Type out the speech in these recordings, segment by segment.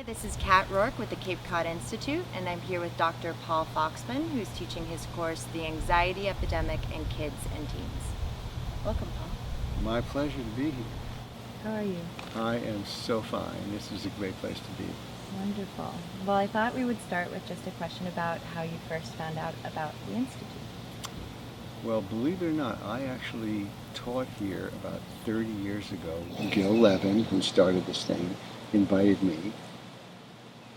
Hi, this is Kat Rourke with the Cape Cod Institute, and I'm here with Dr. Paul Foxman, who's teaching his course, The Anxiety Epidemic in Kids and Teens. Welcome, Paul. My pleasure to be here. How are you? I am so fine. This is a great place to be. Wonderful. Well, I thought we would start with just a question about how you first found out about the Institute. Well, believe it or not, I actually taught here about 30 years ago. Gil Levin, who started this thing, invited me.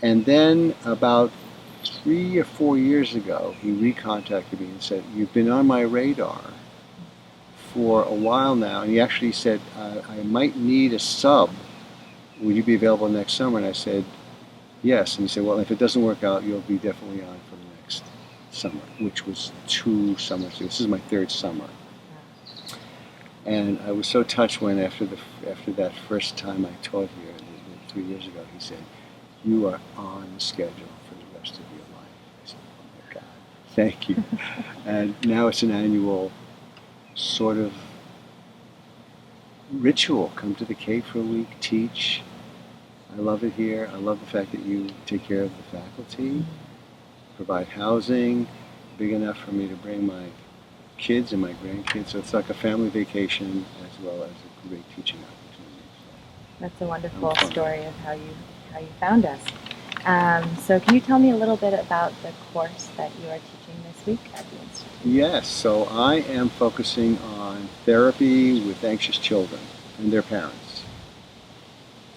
And then about 3 or 4 years ago, he recontacted me and said, "You've been on my radar for a while now." And he actually said, "I might need a sub. Will you be available next summer?" And I said, "Yes." And he said, "Well, if it doesn't work out, you'll be definitely on for the next summer," which was 2 summers ago. This is my third summer. And I was so touched when after that first time I taught here 3 years ago, he said, "You are on the schedule for the rest of your life." I said, "Oh my God, thank you." And now it's an annual sort of ritual. Come to the Cape for a week, teach. I love it here. I love the fact that you take care of the faculty, provide housing, big enough for me to bring my kids and my grandkids. So it's like a family vacation as well as a great teaching opportunity. That's a wonderful story of how you found us. So can you tell me a little bit about the course that you are teaching this week at the Institute? Yes, so I am focusing on therapy with anxious children and their parents.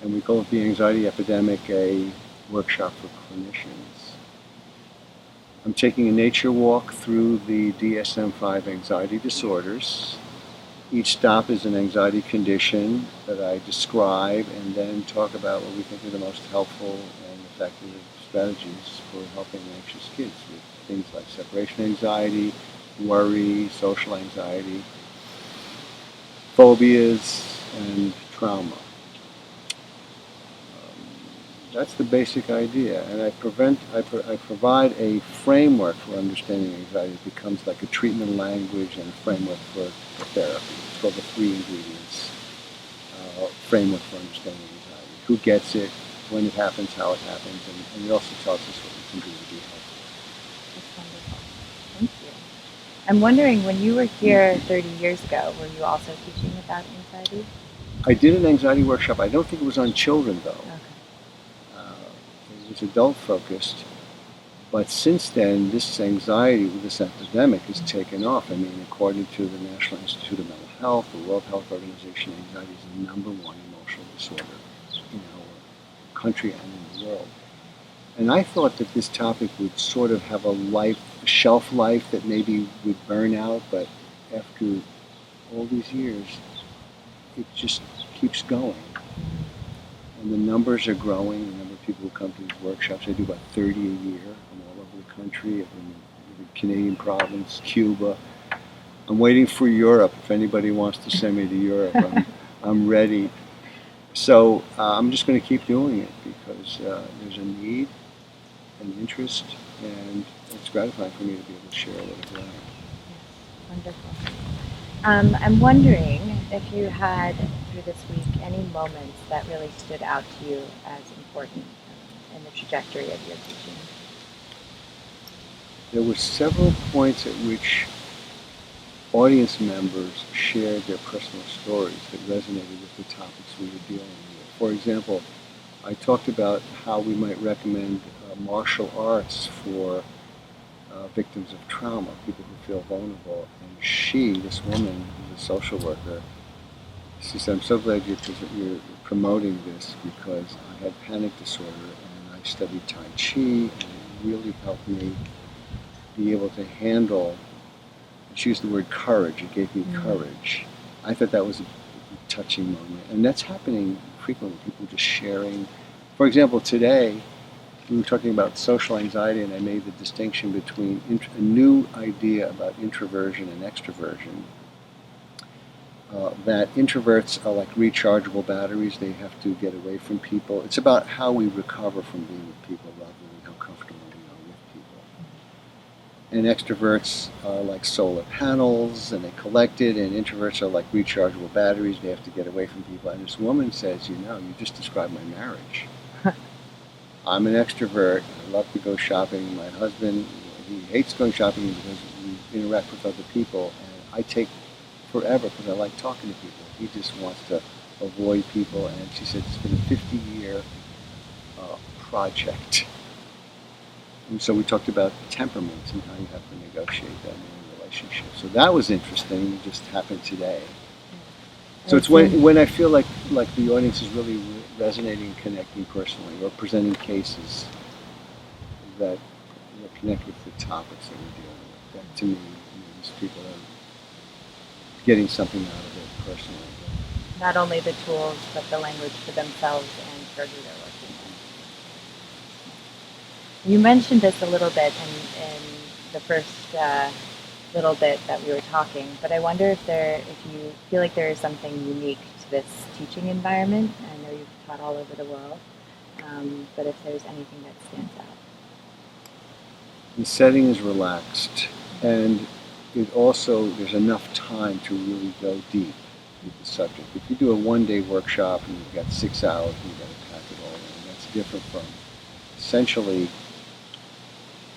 And we call it the Anxiety Epidemic, a workshop for clinicians. I'm taking a nature walk through the DSM-5 anxiety disorders. Each stop is an anxiety condition that I describe and then talk about what we think are the most helpful and effective strategies for helping anxious kids with things like separation anxiety, worry, social anxiety, phobias, and trauma. That's the basic idea, and I provide a framework for understanding anxiety. It becomes like a treatment language and a framework for therapy. It's called the 3 ingredients framework for understanding anxiety. Who gets it, when it happens, how it happens, and it also tells us what we can do to be helpful. That's wonderful. Thank you. I'm wondering, when you were here 30 years ago, were you also teaching about anxiety? I did an anxiety workshop. I don't think it was on children, though. Okay. It was adult focused. But since then, this anxiety, this epidemic has taken off. I mean, according to the National Institute of Mental Health, the World Health Organization, anxiety is the #1 emotional disorder in our country and in the world. And I thought that this topic would sort of have a shelf life that maybe would burn out, but after all these years, it just keeps going. And the numbers are growing, the number of people who come to these workshops. I do about 30 a year. I'm all over the country. I've been in the Canadian province, Cuba. I'm waiting for Europe. If anybody wants to send me to Europe, I'm ready. So I'm just going to keep doing it because there's a need, an interest, and it's gratifying for me to be able to share what I've learned. Wonderful. I'm wondering if you had, through this week, any moments that really stood out to you as important in the trajectory of your teaching. There were several points at which audience members shared their personal stories that resonated with the topics we were dealing with. For example, I talked about how we might recommend martial arts for victims of trauma, people who feel vulnerable. And this woman, who's a social worker, she said, "I'm so glad you're promoting this because I had panic disorder and I studied Tai Chi and it really helped me be able to handle," she used the word courage, it gave me courage. I thought that was a touching moment. And that's happening frequently, people just sharing. For example, today, we were talking about social anxiety, and I made the distinction between a new idea about introversion and extroversion. That introverts are like rechargeable batteries. They have to get away from people. It's about how we recover from being with people rather than how comfortable we are with people. And extroverts are like solar panels, and they collect it, and introverts are like rechargeable batteries. They have to get away from people. And this woman says, "You just described my marriage." I'm an extrovert. I love to go shopping. My husband, he hates going shopping because we interact with other people, and I take forever because I like talking to people. He just wants to avoid people, and she said it's been a 50-year project. And so we talked about temperaments and how you have to negotiate that in a relationship. So that was interesting. It just happened today. So it's when I feel like the audience is really resonating, connecting personally, or presenting cases that connect with the topics that we're dealing with. That to me means people are getting something out of it personally. Not only the tools, but the language for themselves and for who they're working with. You mentioned this a little bit in the first little bit that we were talking, but I wonder if you feel like there is something unique to this teaching environment. I know you've taught all over the world, but if there's anything that stands out. The setting is relaxed, and it also there's enough time to really go deep with the subject. If you do a one-day workshop and you've got 6 hours and you've got to pack it all in, that's different from essentially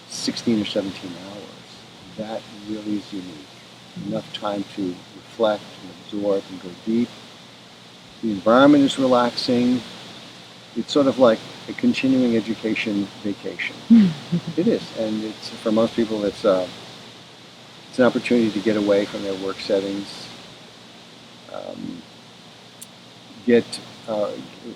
16 or 17 hours. That really is unique. Enough time to reflect and absorb and go deep. The environment is relaxing. It's sort of like a continuing education vacation. It is, and it's for most people it's an opportunity to get away from their work settings, get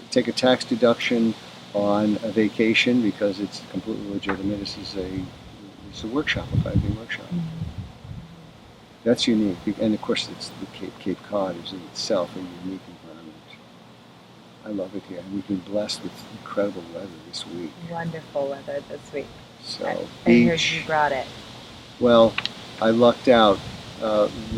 take a tax deduction on a vacation because it's completely legitimate. It's a workshop, a 5-day workshop. That's unique, and of course, it's the Cape Cod is in itself a unique environment. I love it here, and we've been blessed with incredible weather this week. Wonderful weather this week. So I heard you brought it. Well, I lucked out.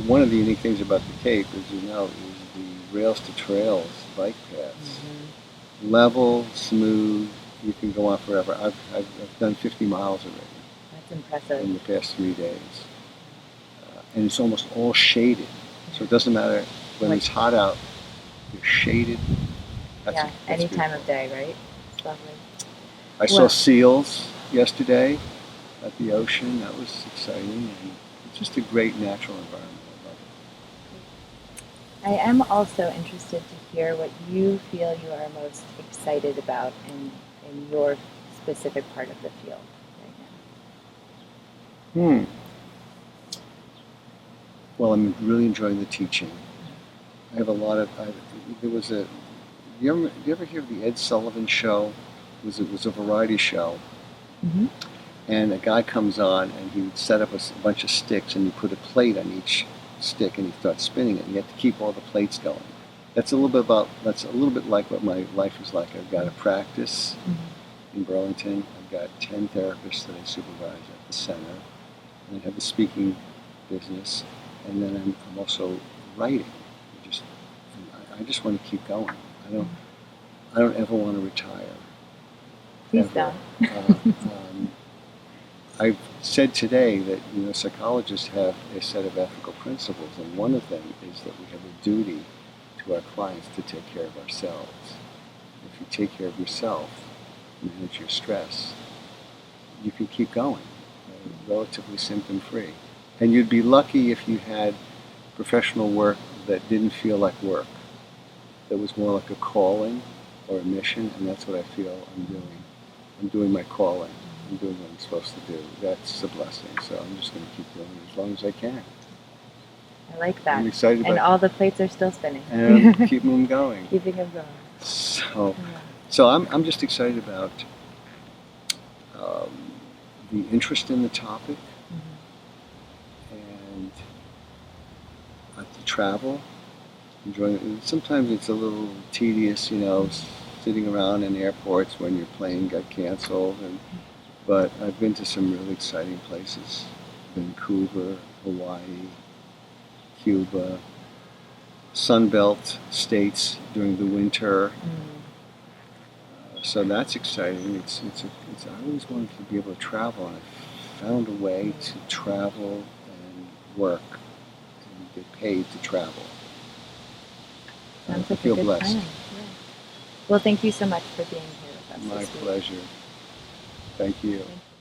One of the unique things about the Cape, as you know, is the rails to trails bike paths. Mm-hmm. Level, smooth. You can go on forever. I've done 50 miles already. That's impressive. In the past 3 days. And it's almost all shaded. So it doesn't matter when it's hot out, you're shaded. That's any beautiful. Time of day, right? It's lovely. I saw seals yesterday at the ocean. That was exciting. And it's just a great natural environment. I love it. I am also interested to hear what you feel you are most excited about in your specific part of the field right now. Well, I'm really enjoying the teaching. I have a lot of. There was a. Do you ever hear of the Ed Sullivan Show? It was a variety show. Mm-hmm. And a guy comes on and he would set up a bunch of sticks and he put a plate on each stick and he starts spinning it. And you have to keep all the plates going. That's a little bit like what my life is like. I've got a practice in Burlington. I've got 10 therapists that I supervise at the center. And I have the speaking business. And then I'm also writing. I just want to keep going. I don't ever want to retire. Please don't. I've said today that psychologists have a set of ethical principles, and one of them is that we have a duty to our clients to take care of ourselves. If you take care of yourself, manage your stress, you can keep going, relatively symptom-free. And you'd be lucky if you had professional work that didn't feel like work, that was more like a calling or a mission, and that's what I feel I'm doing. I'm doing my calling. I'm doing what I'm supposed to do. That's a blessing, so I'm just going to keep doing it as long as I can. I like that. I'm excited about it. And all the plates are still spinning. And keeping them going. Keeping them going. So I'm just excited about the interest in the topic, and I like to travel. Enjoying it. Sometimes it's a little tedious, sitting around in airports when your plane got canceled. But I've been to some really exciting places: Vancouver, Hawaii, Cuba, Sunbelt states during the winter. So that's exciting. I always wanted to be able to travel, and I found a way to travel and work and get paid to travel. Sounds like I feel a good blessed. Plan. Yeah. Well, thank you so much for being here with us. My pleasure. Thank you. Thank you.